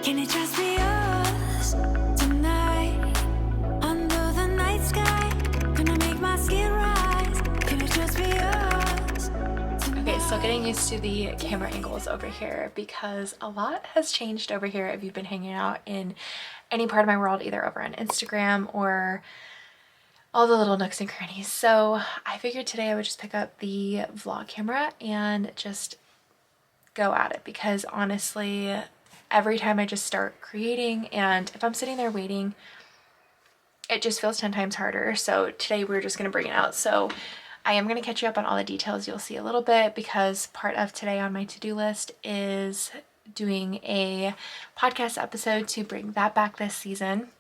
Can it just be us tonight? Under the night sky, gonna make my skin rise. Can it just be us tonight? Okay, so getting used to the camera angles over here because a lot has changed over here if you've been hanging out in any part of my world, either over on Instagram or all the little nooks and crannies. So I figured today I would just pick up the vlog camera and just go at it, because honestly, every time I just start creating, and if I'm sitting there waiting, it just feels 10 times harder. So today we're just going to bring it out. So I am going to catch you up on all the details. You'll see a little bit, because part of today on my to-do list is doing a podcast episode to bring that back this season,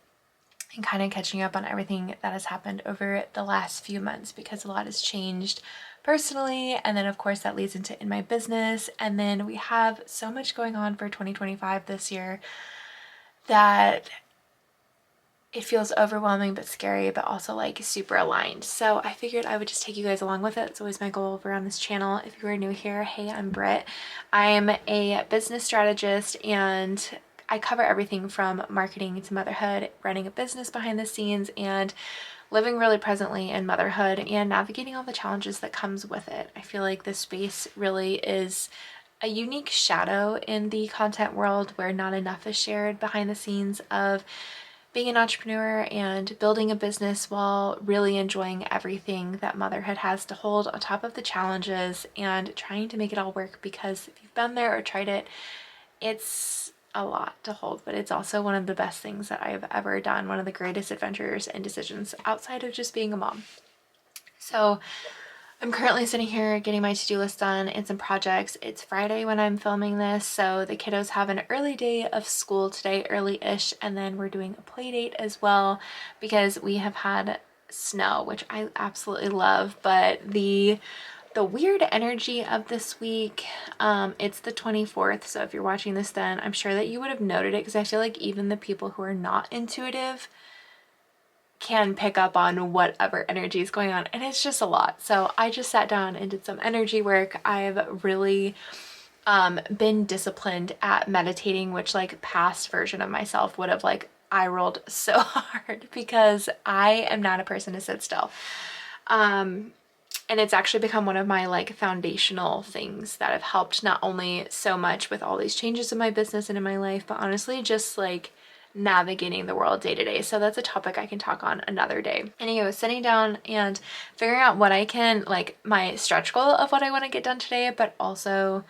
and kind of catching up on everything that has happened over the last few months, because a lot has changed personally, and then of course that leads into in my business, and then we have so much going on for 2025 this year that it feels overwhelming but scary, but also like super aligned. So I figured I would just take you guys along with it. It's always my goal over on this channel. If you are new here, hey, I'm Britt. I'm a business strategist, and I cover everything from marketing to motherhood, running a business behind the scenes, and living really presently in motherhood and navigating all the challenges that comes with it. I feel like this space really is a unique shadow in the content world where not enough is shared behind the scenes of being an entrepreneur and building a business while really enjoying everything that motherhood has to hold on top of the challenges and trying to make it all work, because if you've been there or tried it, it's a lot to hold, but it's also one of the best things that I've ever done, one of the greatest adventures and decisions outside of just being a mom. So I'm currently sitting here getting my to-do list done and some projects. It's Friday when I'm filming this, so the kiddos have an early day of school today, early-ish, and then we're doing a play date as well, because we have had snow, which I absolutely love, but the weird energy of this week, it's the 24th, so if you're watching this then, I'm sure that you would have noted it, because I feel like even the people who are not intuitive can pick up on whatever energy is going on, and it's just a lot. So I just sat down and did some energy work. I've really been disciplined at meditating, which like past version of myself would have like eye rolled so hard, because I am not a person to sit still. And it's actually become one of my like foundational things that have helped not only so much with all these changes in my business and in my life, but honestly just like navigating the world day to day. So that's a topic I can talk on another day. Anyway, sitting down and figuring out what I can, like my stretch goal of what I want to get done today, but also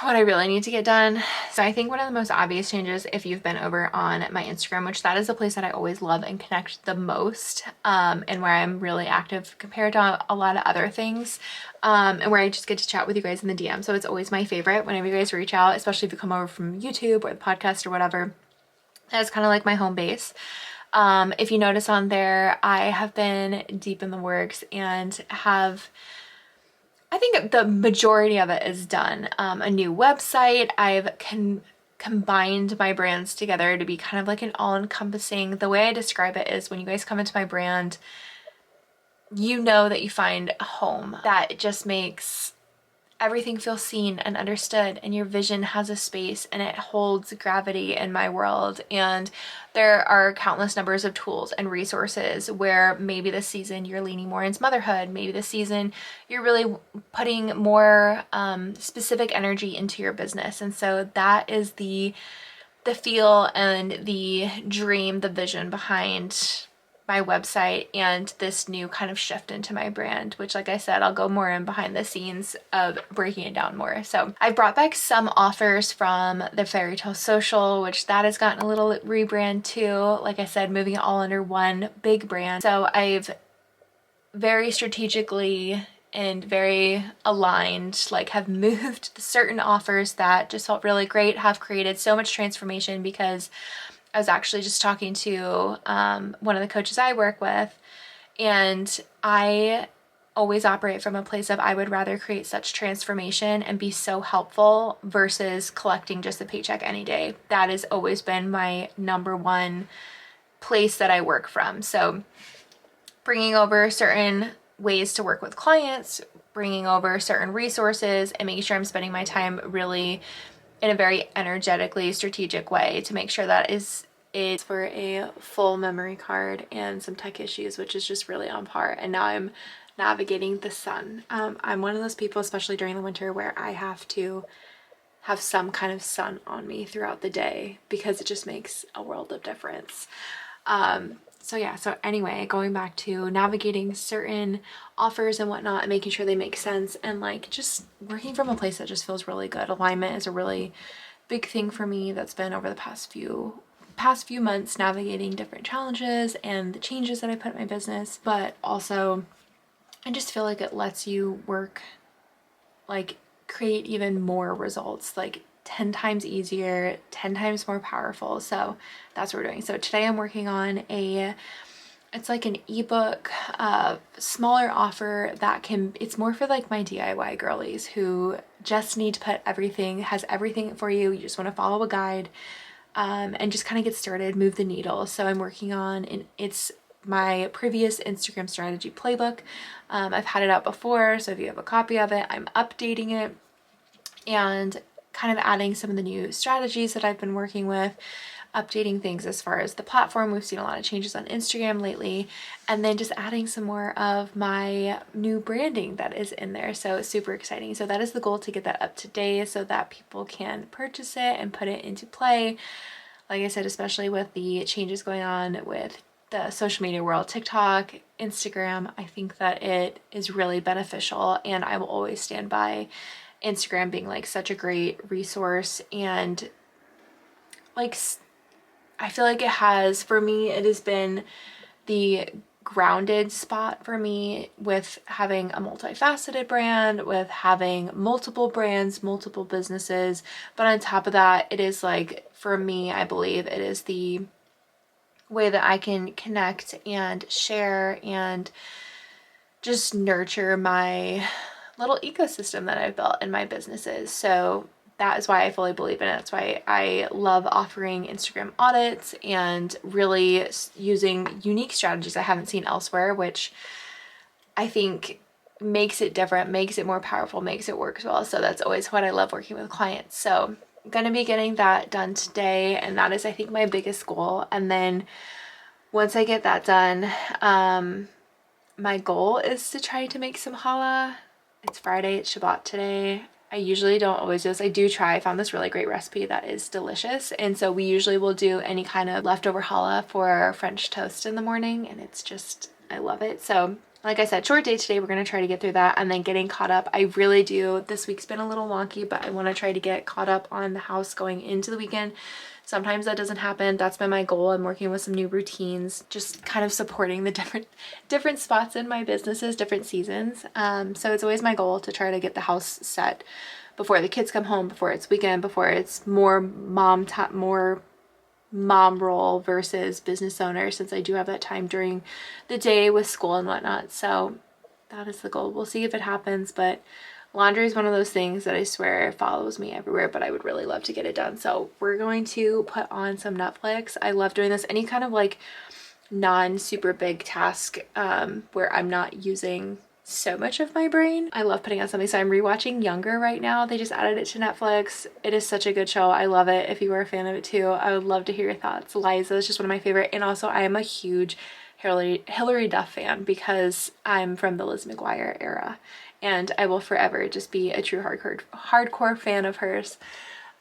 what I really need to get done. So I think one of the most obvious changes, if you've been over on my Instagram, which that is the place that I always love and connect the most, and where I'm really active compared to a lot of other things, and where I just get to chat with you guys in the DM. So it's always my favorite whenever you guys reach out, especially if you come over from YouTube or the podcast or whatever. That's kind of like my home base. If you notice on there, I have been deep in the works and have, I think the majority of it is done. A new website. I've combined my brands together to be kind of like an all-encompassing. The way I describe it is when you guys come into my brand, you know that you find a home that just makes everything feel seen and understood, and your vision has a space and it holds gravity in my world. And there are countless numbers of tools and resources where maybe this season you're leaning more into motherhood, maybe this season you're really putting more specific energy into your business. And so that is the feel and the dream, the vision behind my website and this new kind of shift into my brand, which like I said, I'll go more in behind the scenes of breaking it down more. So I've brought back some offers from the Fairy Tale Social, which that has gotten a little rebrand too. Like I said, moving it all under one big brand. So I've very strategically and very aligned, like have moved certain offers that just felt really great, have created so much transformation, because I was actually just talking to one of the coaches I work with, and I always operate from a place of I would rather create such transformation and be so helpful versus collecting just a paycheck any day. That has always been my number one place that I work from. So bringing over certain ways to work with clients, bringing over certain resources, and making sure I'm spending my time really in a very energetically strategic way to make sure that is for a full memory card and some tech issues, which is just really on par. And now I'm navigating the sun. I'm one of those people, especially during the winter, where I have to have some kind of sun on me throughout the day because it just makes a world of difference. So anyway, going back to navigating certain offers and whatnot and making sure they make sense, and like just working from a place that just feels really good. Alignment is a really big thing for me that's been over the past few months, navigating different challenges and the changes that I put in my business. But also I just feel like it lets you work, like create even more results, like 10 times easier, 10 times more powerful. So that's what we're doing. So today I'm working on it's like an ebook, smaller offer that it's more for like my DIY girlies who just need to has everything for you. You just want to follow a guide, and just kind of get started, move the needle. So I'm working on, it's my previous Instagram strategy playbook. I've had it out before, so if you have a copy of it, I'm updating it and kind of adding some of the new strategies that I've been working with, updating things as far as the platform. We've seen a lot of changes on Instagram lately, and then just adding some more of my new branding that is in there. So it's super exciting. So that is the goal, to get that up to date so that people can purchase it and put it into play. Like I said, especially with the changes going on with the social media world, TikTok, Instagram, I think that it is really beneficial, and I will always stand by Instagram being like such a great resource. And like, I feel like it has, for me, it has been the grounded spot for me with having a multifaceted brand, with having multiple brands, multiple businesses. But on top of that, it is like, for me, I believe it is the way that I can connect and share and just nurture my little ecosystem that I've built in my businesses. So that is why I fully believe in it. That's why I love offering Instagram audits and really using unique strategies I haven't seen elsewhere, which I think makes it different, makes it more powerful, makes it work well. So that's always what I love working with clients. So I'm going to be getting that done today, and that is, I think, my biggest goal. And then once I get that done, my goal is to try to make some challah. It's Friday, it's Shabbat today. I usually don't always do this. I do try. I found this really great recipe that is delicious. And so we usually will do any kind of leftover challah for French toast in the morning. And it's just, I love it. So like I said, short day today. We're going to try to get through that and then getting caught up. I really do. This week's been a little wonky, but I want to try to get caught up on the house going into the weekend. Sometimes that doesn't happen. That's been my goal. I'm working with some new routines, just kind of supporting the different spots in my businesses, different seasons. So it's always my goal to try to get the house set before the kids come home, before it's weekend, before it's more mom role versus business owner, since I do have that time during the day with school and whatnot. So that is the goal. We'll see if it happens, but laundry is one of those things that I swear follows me everywhere, but I would really love to get it done. So we're going to put on some Netflix. I love doing this. Any kind of like non-super big task where I'm not using so much of my brain. I love putting on something. So I'm rewatching Younger right now. They just added it to Netflix. It is such a good show. I love it. If you were a fan of it too, I would love to hear your thoughts. Liza is just one of my favorite. And also I am a huge Hilary Duff fan because I'm from the Liz McGuire era. And I will forever just be a true hardcore fan of hers.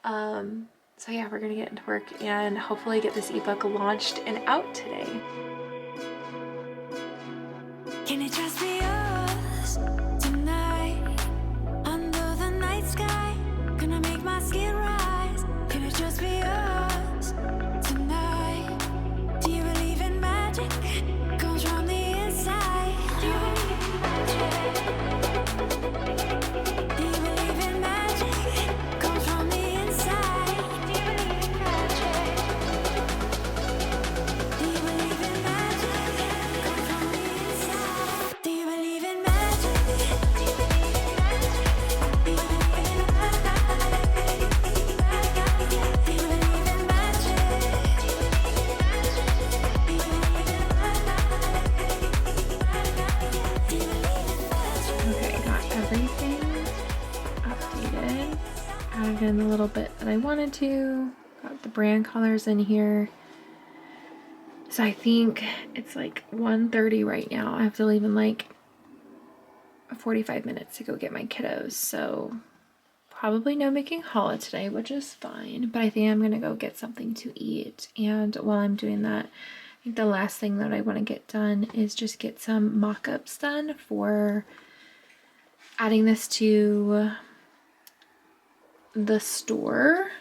So yeah, we're gonna get into work and hopefully get this ebook launched and out today. Can it just be us tonight? Under the night sky, gonna make my skin rise. Can it just be us tonight? Do you believe in magic? Comes from the inside. Do you believe in magic? Do you believe in magic? Comes from the inside. Do you believe in magic? Do you believe in magic? Comes from the inside. Do you believe in magic? Do you believe in magic? Do you believe in magic? Do you believe in magic? Do you believe in magic? Okay, got everything updated. added in a little bit that I wanted to. Got the brand colors in here. So I think it's like 1:30 right now. I have to leave in like 45 minutes to go get my kiddos. So probably no making challah today, which is fine. But I think I'm going to go get something to eat. And while I'm doing that, I think the last thing that I want to get done is just get some mock-ups done for adding this to the store.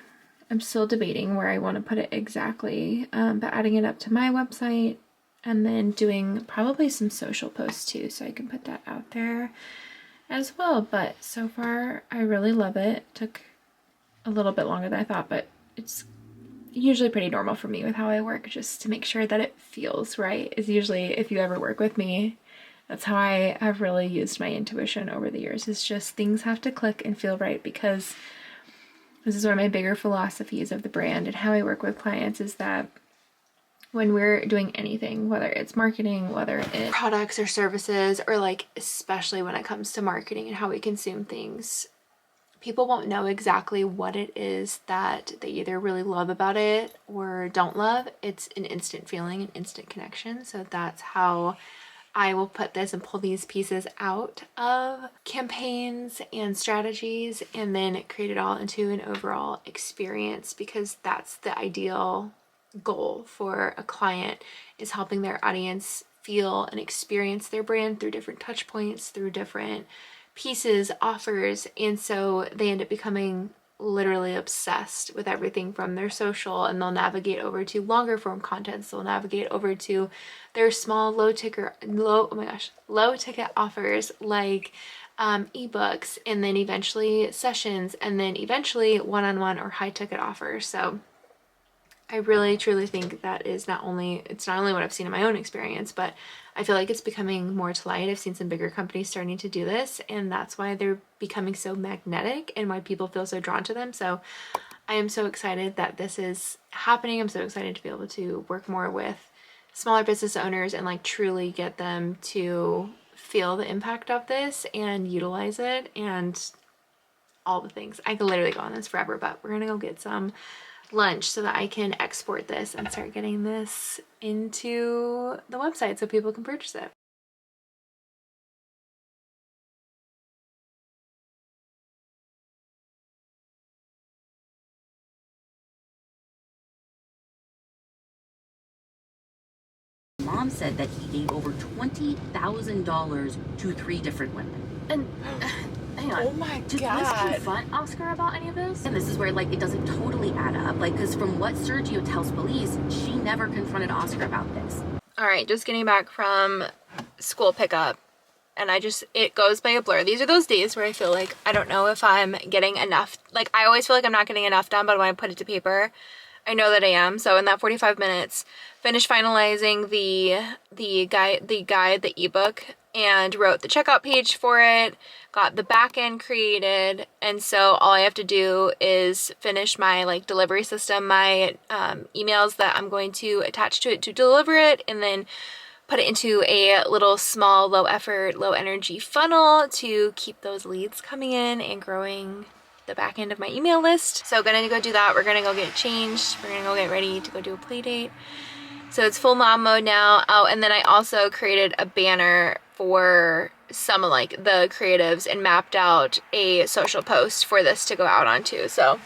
I'm still debating where I want to put it exactly, but adding it up to my website and then doing probably some social posts too, so I can put that out there as well. But so far, I really love it. Took a little bit longer than I thought, but it's usually pretty normal for me with how I work, just to make sure that it feels right is usually, if you ever work with me, that's how I have really used my intuition over the years. It's just things have to click and feel right, because this is one of my bigger philosophies of the brand and how I work with clients, is that when we're doing anything, whether it's marketing, whether it's products or services, or like especially when it comes to marketing and how we consume things, people won't know exactly what it is that they either really love about it or don't love. It's an instant feeling, an instant connection. So that's how I will put this and pull these pieces out of campaigns and strategies and then create it all into an overall experience, because that's the ideal goal for a client, is helping their audience feel and experience their brand through different touch points, through different pieces, offers. And so they end up becoming literally obsessed with everything from their social, and they'll navigate over to longer form content. So they'll navigate over to their small low ticket offers like ebooks, and then eventually sessions, and then eventually one-on-one or high ticket offers. So I really truly think that is not only what I've seen in my own experience, but I feel like it's becoming more to light. I've seen some bigger companies starting to do this, and that's why they're becoming so magnetic and why people feel so drawn to them. So I am so excited that this is happening. I'm so excited to be able to work more with smaller business owners and like truly get them to feel the impact of this and utilize it and all the things. I could literally go on this forever, but we're gonna go get some lunch so that I can export this and start getting this into the website so people can purchase it. Mom said that he gave over $20,000 to 3 different women. And hang on. Oh my Did God. Liz confront Oscar about any of this? And this is where like it doesn't totally add up. Like, because from what Sergio tells police, she never confronted Oscar about this. All right, just getting back from school pickup, and it goes by a blur. These are those days where I feel like I don't know if I'm getting enough. Like, I always feel like I'm not getting enough done, but when I put it to paper, I know that I am. So in that 45 minutes, finished finalizing the guide, the ebook, and wrote the checkout page for it, got the back end created, and so all I have to do is finish my like delivery system, my emails that I'm going to attach to it to deliver it, and then put it into a little small low effort, low energy funnel to keep those leads coming in and growing the back end of my email list. So gonna go do that. We're gonna go get changed. We're gonna go get ready to go do a play date. So it's full mom mode now. Oh, and then I also created a banner for some of like the creatives and mapped out a social post for this to go out onto. So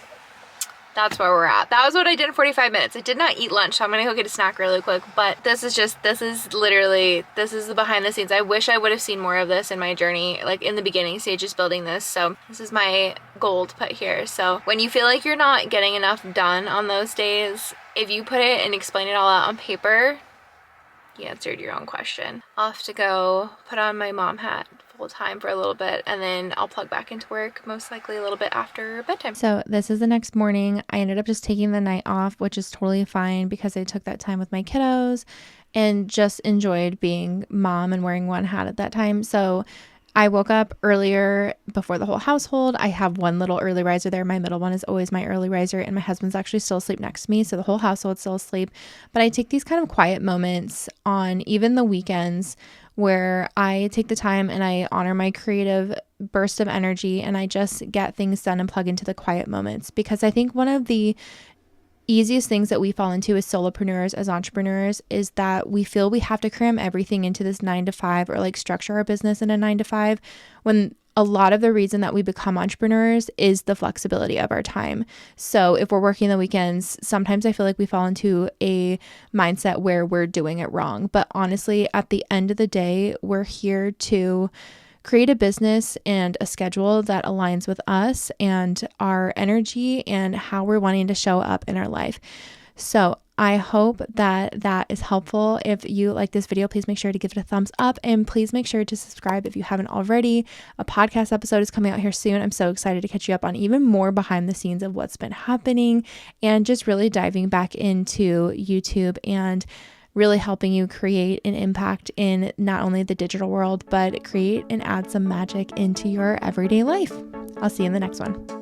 that's where we're at. That was what I did in 45 minutes. I did not eat lunch, so I'm gonna go get a snack really quick, but this is the behind the scenes. I wish I would have seen more of this in my journey, like in the beginning stages building this. So this is my goal to put here. So when you feel like you're not getting enough done on those days, if you put it and explain it all out on paper, you answered your own question. I'll have to go put on my mom hat full time for a little bit, and then I'll plug back into work most likely a little bit after bedtime. So this is the next morning. I ended up just taking the night off, which is totally fine because I took that time with my kiddos and just enjoyed being mom and wearing one hat at that time. So I woke up earlier before the whole household. I have one little early riser there. My middle one is always my early riser, and my husband's actually still asleep next to me. So the whole household's still asleep. But I take these kind of quiet moments on even the weekends where I take the time and I honor my creative burst of energy, and I just get things done and plug into the quiet moments. Because I think one of the easiest things that we fall into as solopreneurs, as entrepreneurs, is that we feel we have to cram everything into this 9 to 5 or like structure our business in a 9 to 5, when a lot of the reason that we become entrepreneurs is the flexibility of our time. So if we're working the weekends, sometimes I feel like we fall into a mindset where we're doing it wrong. But honestly, at the end of the day, we're here to create a business and a schedule that aligns with us and our energy and how we're wanting to show up in our life. So I hope that that is helpful. If you like this video, please make sure to give it a thumbs up, and please make sure to subscribe if you haven't already. A podcast episode is coming out here soon. I'm so excited to catch you up on even more behind the scenes of what's been happening and just really diving back into YouTube and really helping you create an impact in not only the digital world, but create and add some magic into your everyday life. I'll see you in the next one.